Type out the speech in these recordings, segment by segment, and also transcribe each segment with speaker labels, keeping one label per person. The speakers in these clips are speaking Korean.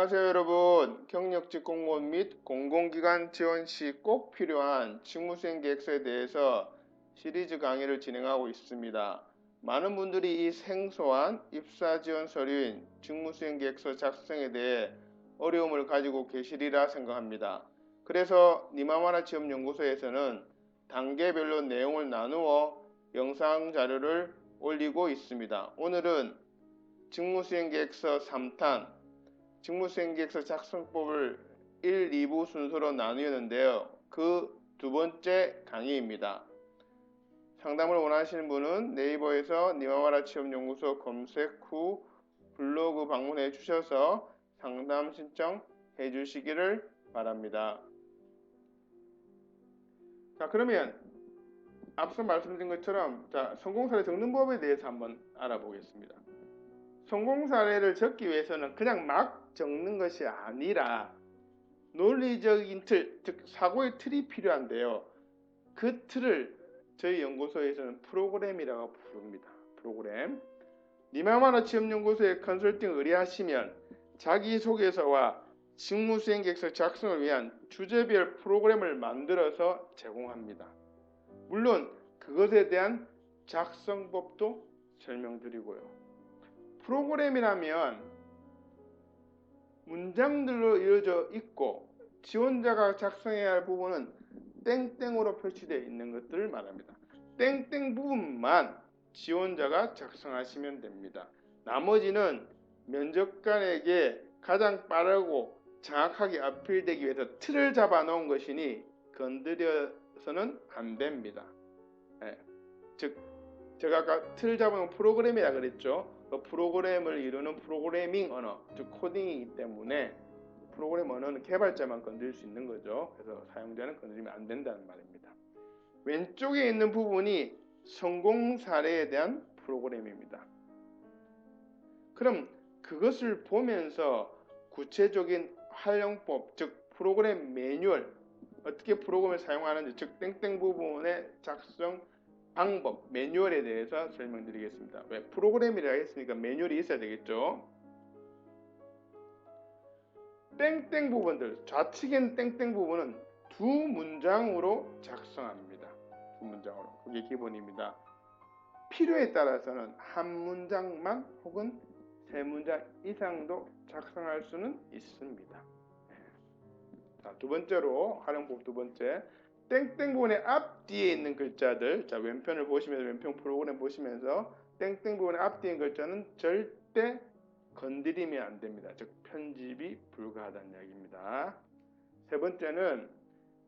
Speaker 1: 안녕하세요 여러분. 경력직 공무원 및 공공기관 지원 시 꼭 필요한 직무수행 계획서에 대해서 시리즈 강의를 진행하고 있습니다. 많은 분들이 이 생소한 입사 지원 서류인 직무수행 계획서 작성에 대해 어려움을 가지고 계시리라 생각합니다. 그래서 니마마나 지원연구소에서는 단계별로 내용을 나누어 영상 자료를 올리고 있습니다. 오늘은 직무수행계획서 3탄 직무수행계획서 작성법을 1, 2부 순서로 나누었는데요. 그 두 번째 강의입니다. 상담을 원하시는 분은 네이버에서 니마마라 취업연구소 검색 후 블로그 방문해 주셔서 상담 신청해 주시기를 바랍니다. 자, 그러면 앞서 말씀드린 것처럼 성공사례 적는 법에 대해서 한번 알아보겠습니다. 성공사례를 적기 위해서는 그냥 막 적는 것이 아니라 논리적인 틀, 즉 사고의 틀이 필요한데요. 그 틀을 저희 연구소에서는 프로그램이라고 부릅니다. 프로그램. 니마마나 취업연구소에 컨설팅 의뢰하시면 자기소개서와 직무수행계획서 작성을 위한 주제별 프로그램을 만들어서 제공합니다. 물론 그것에 대한 작성법도 설명드리고요. 프로그램이라면 문장들로 이루어져 있고 지원자가 작성해야 할 부분은 땡땡으로 표시되어 있는 것들을 말합니다. 땡땡 부분만 지원자가 작성하시면 됩니다. 나머지는 면접관에게 가장 빠르고 정확하게 어필되기 위해서 틀을 잡아 놓은 것이니 건드려서는 안 됩니다. 즉 제가 아까 틀 잡아놓은 프로그램이라 그랬죠. 그 프로그램을 이루는 프로그래밍 언어, 즉 코딩이기 때문에 프로그램 언어는 개발자만 건드릴 수 있는 거죠. 그래서 사용자는 건드리면 안 된다는 말입니다. 왼쪽에 있는 부분이 성공 사례에 대한 프로그램입니다. 그럼 그것을 보면서 구체적인 활용법, 즉 프로그램 매뉴얼, 어떻게 프로그램을 사용하는지, 즉 땡땡 부분의 작성 방법, 매뉴얼에 대해서 설명드리겠습니다. 왜? 프로그램이라 했으니까 매뉴얼이 있어야 되겠죠. 땡땡 부분들, 좌측엔 땡땡 부분은 두 문장으로 작성합니다. 두 문장으로. 그게 기본입니다. 필요에 따라서는 한 문장만 혹은 세 문장 이상도 작성할 수는 있습니다. 자, 두 번째로 활용법 두 번째. 땡땡 부분의 앞뒤에 있는 글자들, 자 왼편을 보시면서 왼편 프로그램 보시면서 땡땡 부분의 앞뒤에 있는 글자는 절대 건드리면 안 됩니다. 즉 편집이 불가하다는 이야기입니다. 세 번째는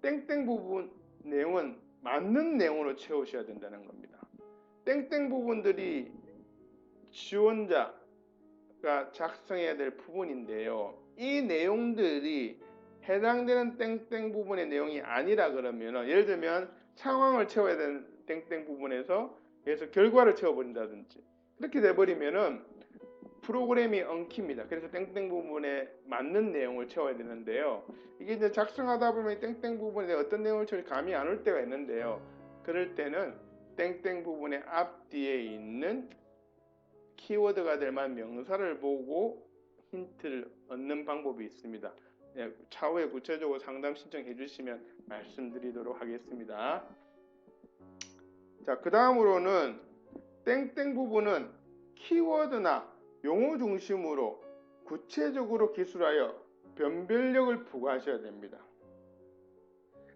Speaker 1: 땡땡 부분 내용은 맞는 내용으로 채우셔야 된다는 겁니다. 땡땡 부분들이 지원자가 작성해야 될 부분인데요. 이 내용들이 해당되는 땡땡 부분의 내용이 아니라 그러면 예를 들면 상황을 채워야 되는 땡땡 부분에서 결과를 채워버린다든지 그렇게 돼버리면은 프로그램이 엉킵니다. 그래서 땡땡 부분에 맞는 내용을 채워야 되는데요. 이게 이제 작성하다 보면 땡땡 부분에 어떤 내용을 채울지 감이 안 올 때가 있는데요. 그럴 때는 땡땡 부분의 앞뒤에 있는 키워드가 될 만한 명사를 보고 힌트를 얻는 방법이 있습니다. 차후에 구체적으로 상담 신청해 주시면 말씀드리도록 하겠습니다. 자, 그 다음으로는 땡땡 부분은 키워드나 용어 중심으로 구체적으로 기술하여 변별력을 부과하셔야 됩니다.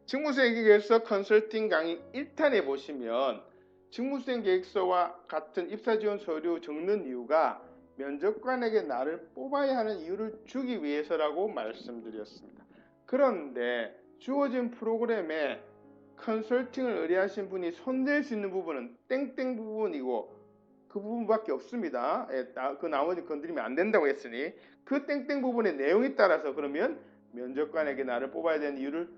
Speaker 1: 직무수행 계획서 컨설팅 강의 1탄에 보시면 직무수행 계획서와 같은 입사지원 서류 적는 이유가 면접관에게 나를 뽑아야 하는 이유를 주기 위해서라고 말씀드렸습니다. 그런데 주어진 프로그램에 컨설팅을 의뢰하신 분이 손댈 수 있는 부분은 땡땡 부분이고 그 부분밖에 없습니다. 그 나머지 건드리면 안 된다고 했으니 그 땡땡 부분의 내용에 따라서 그러면 면접관에게 나를 뽑아야 되는 이유를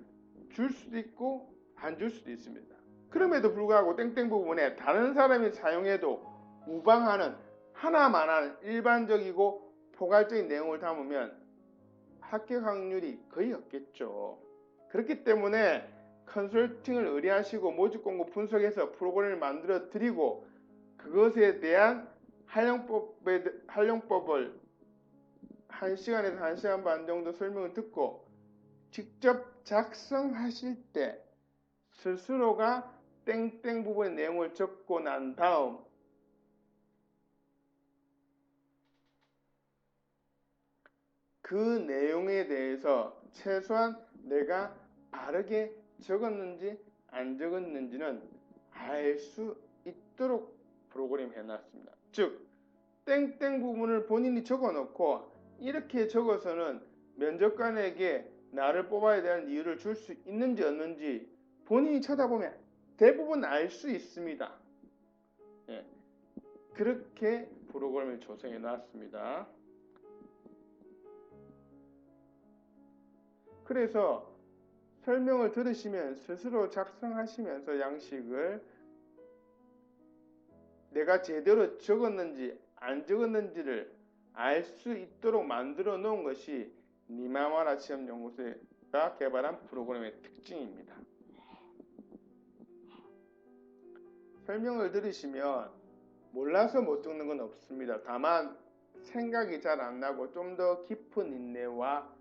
Speaker 1: 줄 수도 있고 안 줄 수도 있습니다. 그럼에도 불구하고 땡땡 부분에 다른 사람이 사용해도 무방하는 하나만한 일반적이고 포괄적인 내용을 담으면 합격 확률이 거의 없겠죠. 그렇기 때문에 컨설팅을 의뢰하시고 모집 공고 분석해서 프로그램을 만들어 드리고 그것에 대한 활용법을 1시간에서 1시간 반 정도 설명을 듣고 직접 작성하실 때 스스로가 땡땡 부분의 내용을 적고 난 다음 그 내용에 대해서 최소한 내가 바르게 적었는지 안 적었는지는 알 수 있도록 프로그램 해놨습니다. 즉 땡땡 부분을 본인이 적어놓고 이렇게 적어서는 면접관에게 나를 뽑아야 되는 이유를 줄 수 있는지 없는지 본인이 쳐다보면 대부분 알 수 있습니다. 예, 그렇게 프로그램을 조성해 놨습니다. 그래서 설명을 들으시면 스스로 작성하시면서 양식을 내가 제대로 적었는지 안 적었는지를 알 수 있도록 만들어 놓은 것이 니마와라 시험연구소가 개발한 프로그램의 특징입니다. 설명을 들으시면 몰라서 못 적는 건 없습니다. 다만 생각이 잘 안 나고 좀 더 깊은 인내와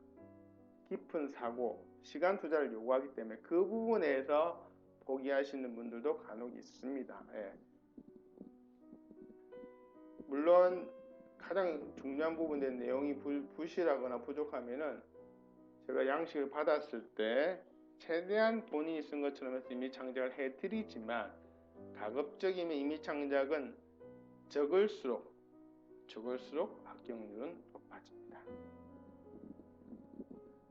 Speaker 1: 깊은 사고, 시간 투자를 요구하기 때문에 그 부분에서 포기하시는 분들도 간혹 있습니다. 예. 물론 가장 중요한 부분의 내용이 부실하거나 부족하면은 제가 양식을 받았을 때 최대한 본인이 쓴 것처럼 해서 이미 창작을 해드리지만 가급적이면 이미 창작은 적을수록 합격률은 높아집니다.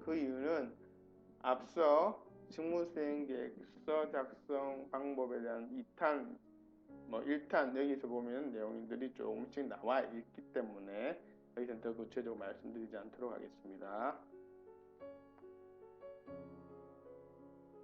Speaker 1: 그 이유는 앞서 직무수행계획서 작성 방법에 대한 2탄, 1탄 여기서 보면 내용들이 조금씩 나와 있기 때문에 여기서 더 구체적으로 말씀드리지 않도록 하겠습니다.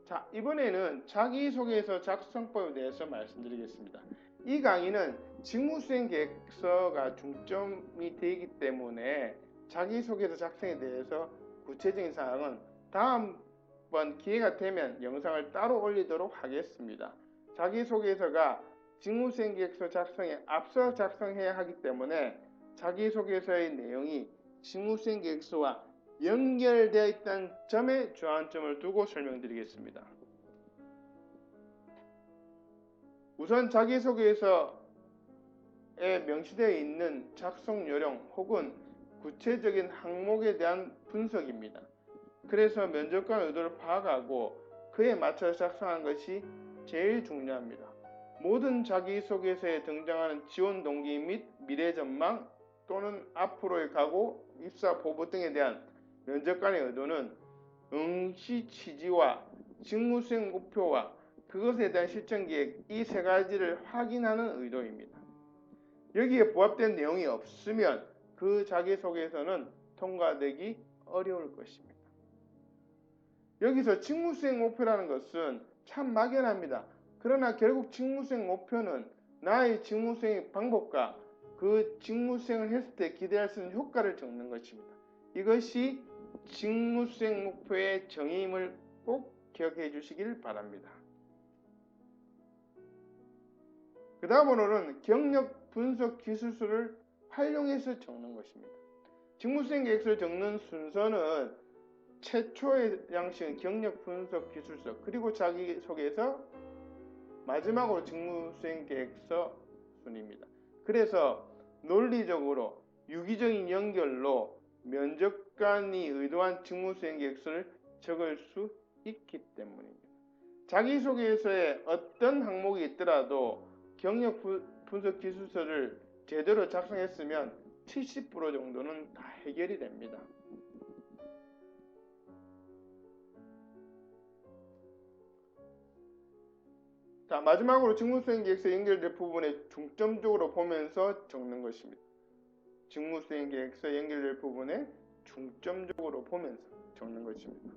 Speaker 1: 자, 이번에는 자기소개서 작성법에 대해서 말씀드리겠습니다. 이 강의는 직무수행계획서가 중점이 되기 때문에 자기소개서 작성에 대해서 구체적인 사항은 다음번 기회가 되면 영상을 따로 올리도록 하겠습니다. 자기소개서가 직무수행계획서 작성에 앞서 작성해야 하기 때문에 자기소개서의 내용이 직무수행계획서와 연결되어 있다는 점에 주안점을 두고 설명드리겠습니다. 우선 자기소개서에 명시되어 있는 작성 요령 혹은 구체적인 항목에 대한 분석입니다. 그래서 면접관 의도를 파악하고 그에 맞춰 작성하는 것이 제일 중요합니다. 모든 자기소개서에 등장하는 지원 동기 및 미래 전망 또는 앞으로의 각오, 입사 보부 등에 대한 면접관의 의도는 응시 취지와 직무수행 목표와 그것에 대한 실천 계획 이 세 가지를 확인하는 의도입니다. 여기에 부합된 내용이 없으면 그 자기소개서는 통과되기 어려울 것입니다. 여기서 직무수행 목표라는 것은 참 막연합니다. 그러나 결국 직무수행 목표는 나의 직무수행 방법과 그 직무수행을 했을 때 기대할 수 있는 효과를 적는 것입니다. 이것이 직무수행 목표의 정의임을 꼭 기억해 주시길 바랍니다. 그 다음으로는 경력 분석 기술서를 활용해서 적는 것입니다. 직무수행 계획서를 적는 순서는 최초의 양식은 경력 분석 기술서 그리고 자기소개서 마지막으로 직무수행 계획서 순입니다. 그래서 논리적으로 유기적인 연결로 면접관이 의도한 직무수행 계획서를 적을 수 있기 때문입니다. 자기소개서에 어떤 항목이 있더라도 경력 분석 기술서를 제대로 작성했으면 70% 정도는 다 해결이 됩니다. 자, 마지막으로 직무수행 계획서 연결될 부분에 중점적으로 보면서 적는 것입니다. 직무수행 계획서 연결될 부분에 중점적으로 보면서 적는 것입니다.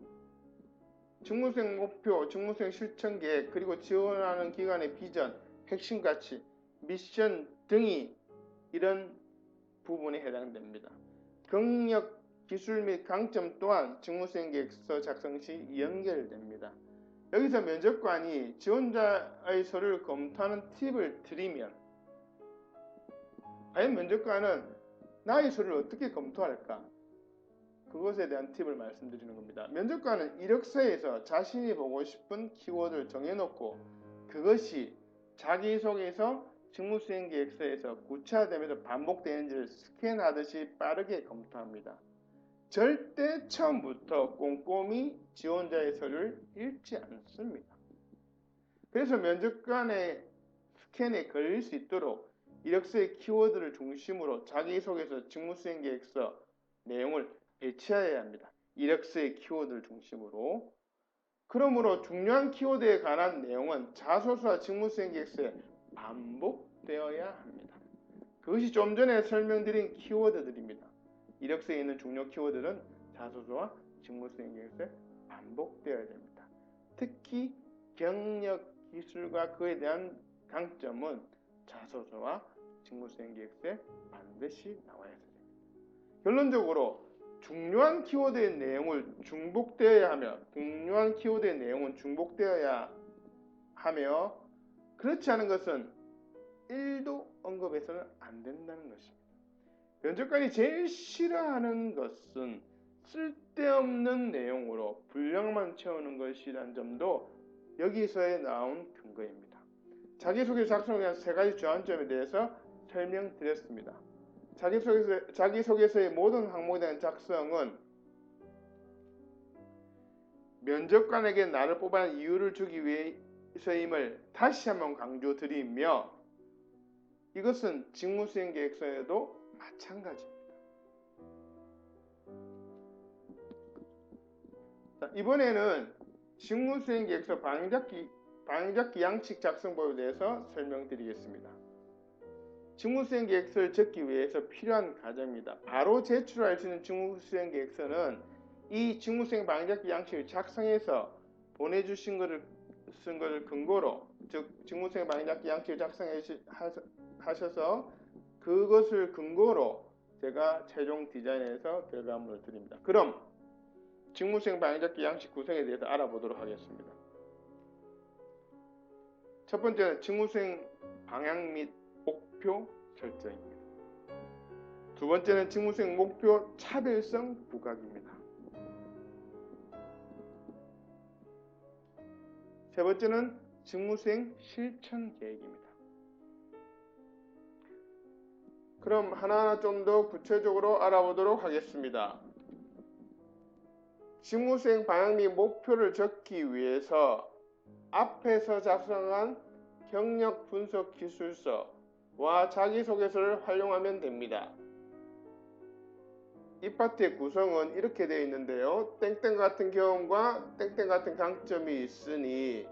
Speaker 1: 직무수행 목표, 직무수행 실천 계획, 그리고 지원하는 기관의 비전, 핵심 가치, 미션 등이 이런 부분에 해당됩니다. 경력, 기술 및 강점 또한 직무수행 계획서 작성 시 연결됩니다. 여기서 면접관이 지원자의 서류를 검토하는 팁을 드리면 과연 면접관은 나의 서류를 어떻게 검토할까? 그것에 대한 팁을 말씀드리는 겁니다. 면접관은 이력서에서 자신이 보고 싶은 키워드를 정해놓고 그것이 자기소개서 직무수행 계획서에서 구체화되면서 반복되는지를 스캔하듯이 빠르게 검토합니다. 절대 처음부터 꼼꼼히 지원자의 서류를 읽지 않습니다. 그래서 면접관의 스캔에 걸릴 수 있도록 이력서의 키워드를 중심으로 자기소개서 직무수행 계획서 내용을 배치해야 합니다. 이력서의 키워드를 중심으로. 그러므로 중요한 키워드에 관한 내용은 자소서와 직무수행 계획서에 반복되어야 합니다. 그것이 좀 전에 설명드린 키워드들입니다. 이력서에 있는 중요 키워드는 자소서와 직무수행 계획서에 반복되어야 됩니다. 특히 경력, 기술과 그에 대한 강점은 자소서와 직무수행 계획서에 반드시 나와야 됩니다. 결론적으로 중요한 키워드의 내용을 중복되어야 하며 그렇지 않은 것은 1도 언급해서는 안 된다는 것입니다. 면접관이 제일 싫어하는 것은 쓸데없는 내용으로 분량만 채우는 것이라는 점도 여기서에 나온 근거입니다. 자기소개 작성에 대한 3가지 주안점에 대해서 설명드렸습니다. 자기소개서의 모든 항목에 대한 작성은 면접관에게 나를 뽑아야 하는 이유를 주기 위해서임을 다시 한번 강조드리며 이것은 직무수행 계획서에도 마찬가지입니다. 자, 이번에는 직무수행 계획서 방향잡기 양식 작성법에 대해서 설명드리겠습니다. 직무수행 계획서를 적기 위해서 필요한 과정입니다. 바로 제출할 수 있는 직무수행 계획서는 이 직무수행 방향잡기 양식을 작성해서 보내주신 것을 근거로, 즉 직무수행 방향잡기 양식을 작성하셔서 그것을 근거로 제가 최종 디자인해서 결과물을 드립니다. 그럼 직무수행 방향잡기 양식 구성에 대해서 알아보도록 하겠습니다. 첫 번째는 직무수행 방향 및 목표 설정입니다. 두 번째는 직무수행 목표 차별성 부각입니다. 세 번째는 직무수행 실천 계획입니다. 그럼 하나하나 좀 더 구체적으로 알아보도록 하겠습니다. 직무수행 방향 및 목표를 적기 위해서 앞에서 작성한 경력 분석 기술서와 자기소개서를 활용하면 됩니다. 이 파트의 구성은 이렇게 되어 있는데요. 땡땡 같은 경험과 땡땡 같은 강점이 있으니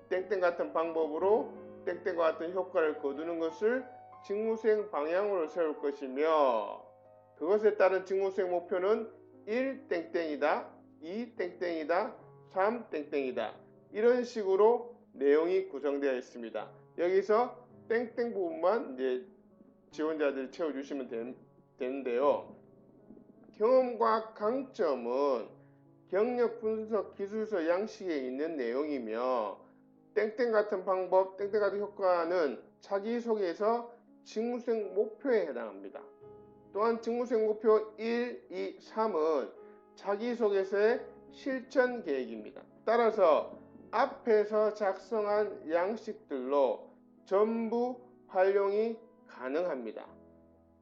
Speaker 1: 땡땡 같은 방법으로 땡땡과 같은 효과를 거두는 것을 직무수행 방향으로 세울 것이며 그것에 따른 직무수행 목표는 1 땡땡이다, 2 땡땡이다, 3 땡땡이다. 이런 식으로 내용이 구성되어 있습니다. 여기서 땡땡 부분만 이제 지원자들이 채워주시면 되는데요. 경험과 강점은 경력 분석 기술서 양식에 있는 내용이며 땡땡 같은 방법, 땡땡 같은 효과는 자기소개서 직무수행 목표에 해당합니다. 또한 직무수행 목표 1, 2, 3은 자기소개서의 실천 계획입니다. 따라서 앞에서 작성한 양식들로 전부 활용이 가능합니다.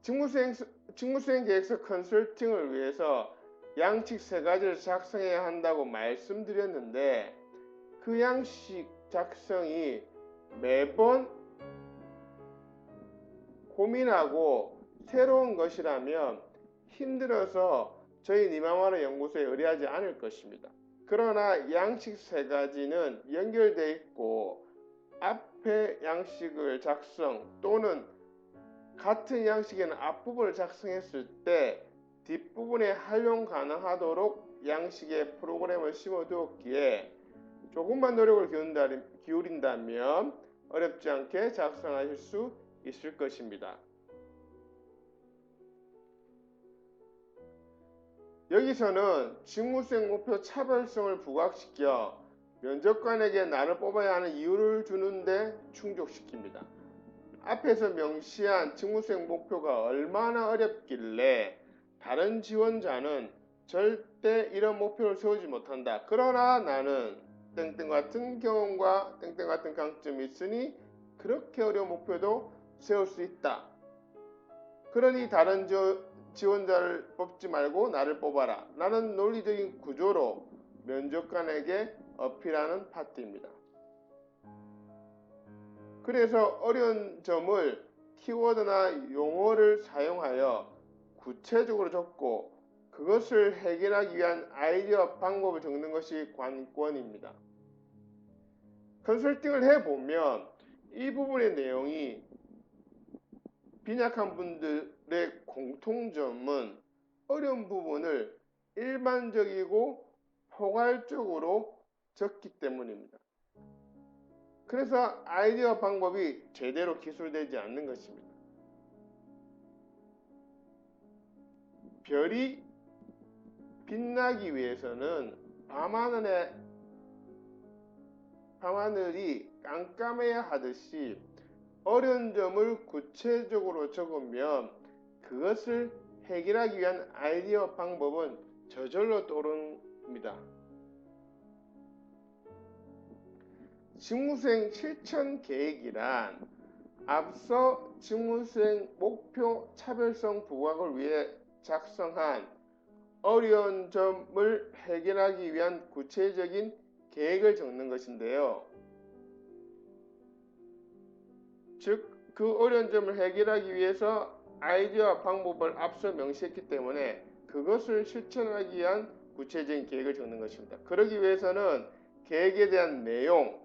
Speaker 1: 직무수행 계획서 컨설팅을 위해서 양식 3가지를 작성해야 한다고 말씀드렸는데 그 양식 작성이 매번 고민하고 새로운 것이라면 힘들어서 저희 니마마루 연구소에 의뢰하지 않을 것입니다. 그러나 양식 3가지는 연결되어 있고 앞에 양식을 작성 또는 같은 양식에는 앞부분을 작성했을 때 뒷부분에 활용 가능하도록 양식에 프로그램을 심어두었기에 조금만 노력을 기울인다면 어렵지 않게 작성하실 수 있을 것입니다. 여기서는 직무수행 목표 차별성을 부각시켜 면접관에게 나를 뽑아야 하는 이유를 주는데 충족시킵니다. 앞에서 명시한 직무수행 목표가 얼마나 어렵길래 다른 지원자는 절대 이런 목표를 세우지 못한다. 그러나 나는 땡땡 같은 경험과 땡땡 같은 강점이 있으니 그렇게 어려운 목표도 세울 수 있다. 그러니 다른 지원자를 뽑지 말고 나를 뽑아라. 나는 논리적인 구조로 면접관에게 어필하는 파트입니다. 그래서 어려운 점을 키워드나 용어를 사용하여 구체적으로 적고 그것을 해결하기 위한 아이디어 방법을 적는 것이 관건입니다. 컨설팅을 해보면 이 부분의 내용이 빈약한 분들의 공통점은 어려운 부분을 일반적이고 포괄적으로 적기 때문입니다. 그래서 아이디어 방법이 제대로 기술되지 않는 것입니다. 별이 빛나기 위해서는 밤하늘이 깜깜해야 하듯이 어려운 점을 구체적으로 적으면 그것을 해결하기 위한 아이디어 방법은 저절로 떠오릅니다. 직무수행 실천 계획이란 앞서 직무수행 목표 차별성 부각을 위해 작성한 어려운 점을 해결하기 위한 구체적인 계획을 적는 것인데요. 즉, 그 어려운 점을 해결하기 위해서 아이디어와 방법을 앞서 명시했기 때문에 그것을 실천하기 위한 구체적인 계획을 적는 것입니다. 그러기 위해서는 계획에 대한 내용,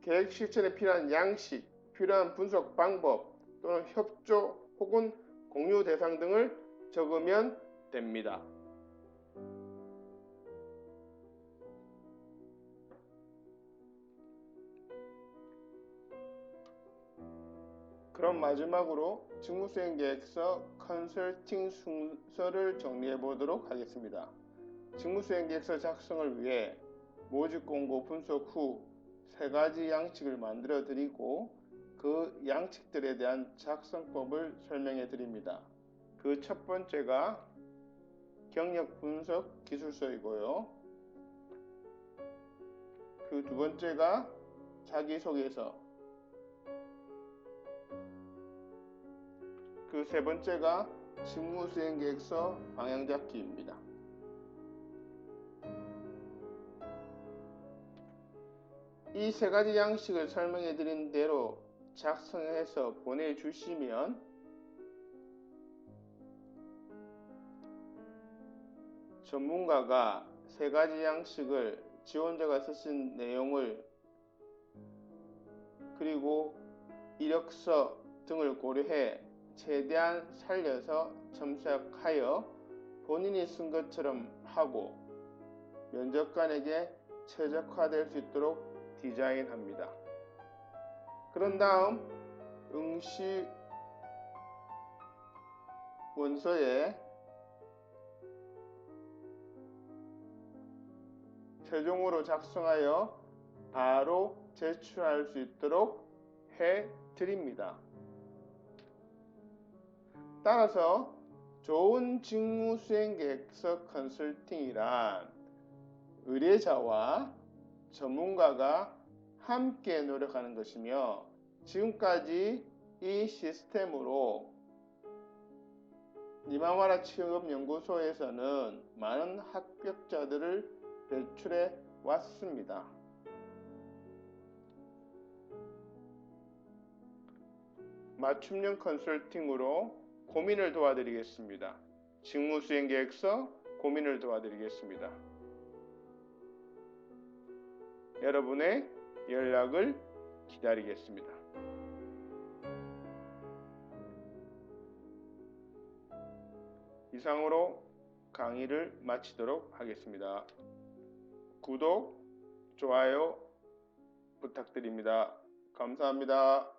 Speaker 1: 계획 실천에 필요한 양식, 필요한 분석 방법 또는 협조 혹은 공유 대상 등을 적으면 됩니다. 그럼 마지막으로 직무수행계획서 컨설팅 순서를 정리해 보도록 하겠습니다. 직무수행계획서 작성을 위해 모집 공고 분석 후 3가지 양식을 만들어 드리고 그 양식들에 대한 작성법을 설명해 드립니다. 그 첫 번째가 경력 분석 기술서이고요. 그 두 번째가 자기소개서, 그 세 번째가 직무수행계획서 방향잡기입니다. 이 3가지 양식을 설명해 드린 대로 작성해서 보내주시면 전문가가 3가지 양식을 지원자가 쓰신 내용을 그리고 이력서 등을 고려해 최대한 살려서 첨삭하여 본인이 쓴 것처럼 하고 면접관에게 최적화될 수 있도록 디자인합니다. 그런 다음 응시 원서에 최종으로 작성하여 바로 제출할 수 있도록 해 드립니다. 따라서 좋은 직무수행계획서 컨설팅이란 의뢰자와 전문가가 함께 노력하는 것이며 지금까지 이 시스템으로 니마와라 취업연구소에서는 많은 합격자들을 배출해 왔습니다. 맞춤형 컨설팅으로 고민을 도와드리겠습니다. 직무수행계획서 고민을 도와드리겠습니다. 여러분의 연락을 기다리겠습니다. 이상으로 강의를 마치도록 하겠습니다. 구독, 좋아요 부탁드립니다. 감사합니다.